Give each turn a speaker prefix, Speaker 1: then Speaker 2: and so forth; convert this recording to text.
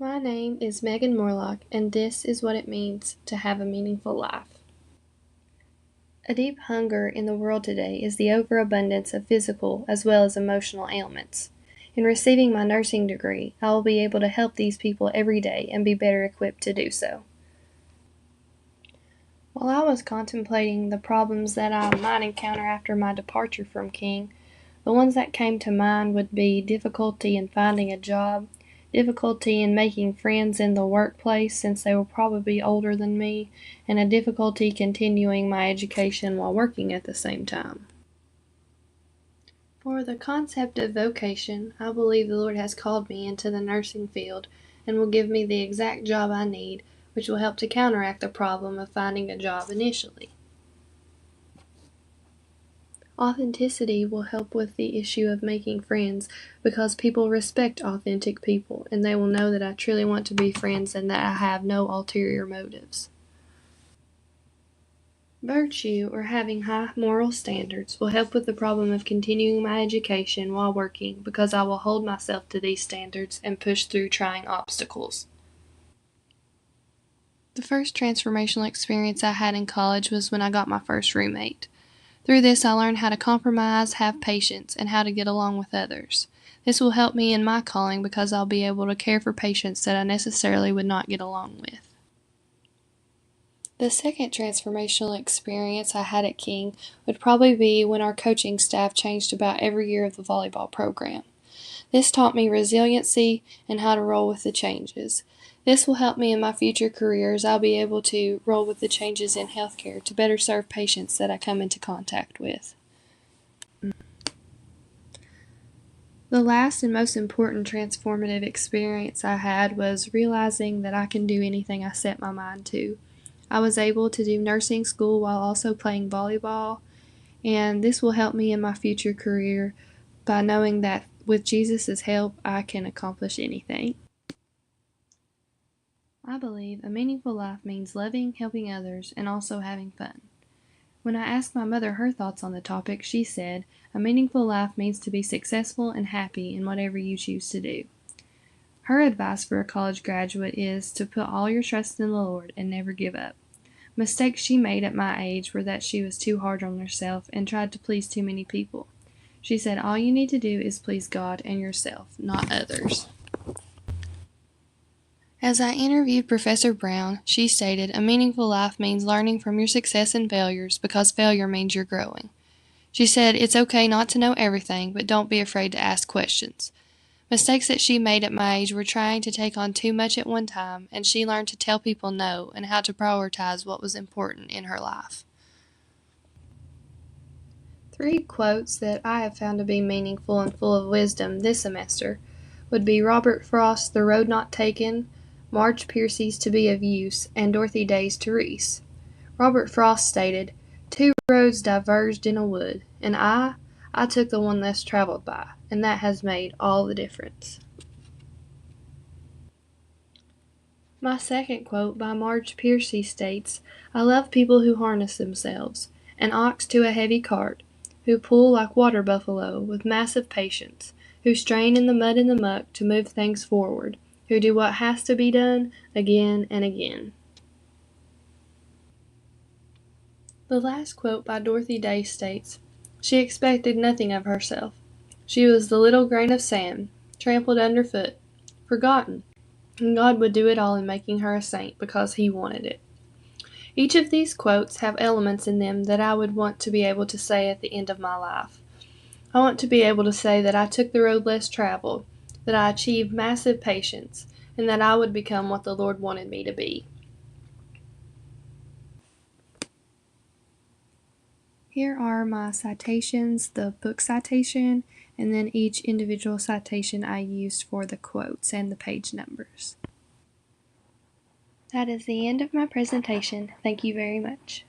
Speaker 1: My name is Megan Morlock, and this is what it means to have a meaningful life. A deep hunger in the world today is the overabundance of physical as well as emotional ailments. In receiving my nursing degree, I will be able to help these people every day and be better equipped to do so. While I was contemplating the problems that I might encounter after my departure from King, the ones that came to mind would be difficulty in finding a job, difficulty in making friends in the workplace since they will probably be older than me, and a difficulty continuing my education while working at the same time. For the concept of vocation, I believe the Lord has called me into the nursing field and will give me the exact job I need, which will help to counteract the problem of finding a job initially. Authenticity will help with the issue of making friends because people respect authentic people and they will know that I truly want to be friends and that I have no ulterior motives. Virtue, or having high moral standards, will help with the problem of continuing my education while working because I will hold myself to these standards and push through trying obstacles. The first transformational experience I had in college was when I got my first roommate. Through this, I learned how to compromise, have patience, and how to get along with others. This will help me in my calling because I'll be able to care for patients that I necessarily would not get along with. The second transformational experience I had at King would probably be when our coaching staff changed about every year of the volleyball program. This taught me resiliency and how to roll with the changes. This will help me in my future career as I'll be able to roll with the changes in healthcare to better serve patients that I come into contact with. The last and most important transformative experience I had was realizing that I can do anything I set my mind to. I was able to do nursing school while also playing volleyball, and this will help me in my future career by knowing that with Jesus' help, I can accomplish anything. I believe a meaningful life means loving, helping others, and also having fun. When I asked my mother her thoughts on the topic, she said, "A meaningful life means to be successful and happy in whatever you choose to do." Her advice for a college graduate is to put all your trust in the Lord and never give up. Mistakes she made at my age were that she was too hard on herself and tried to please too many people. She said all you need to do is please God and yourself, not others. As I interviewed Professor Brown, she stated, "A meaningful life means learning from your success and failures because failure means you're growing." She said, "It's okay not to know everything, but don't be afraid to ask questions." Mistakes that she made at my age were trying to take on too much at one time, and she learned to tell people no and how to prioritize what was important in her life. 3 quotes that I have found to be meaningful and full of wisdom this semester would be Robert Frost's The Road Not Taken, Marge Piercy's To Be of Use, and Dorothy Day's Therese. Robert Frost stated, "Two roads diverged in a wood, and I took the one less traveled by, and that has made all the difference." My second quote by Marge Piercy states, "I love people who harness themselves, an ox to a heavy cart, who pull like water buffalo with massive patience, who strain in the mud and the muck to move things forward, who do what has to be done again and again." The last quote by Dorothy Day states, "She expected nothing of herself. She was the little grain of sand, trampled underfoot, forgotten, and God would do it all in making her a saint because He wanted it." Each of these quotes have elements in them that I would want to be able to say at the end of my life. I want to be able to say that I took the road less traveled, that I achieved massive patience, and that I would become what the Lord wanted me to be. Here are my citations, the book citation, and then each individual citation I used for the quotes and the page numbers. That is the end of my presentation. Thank you very much.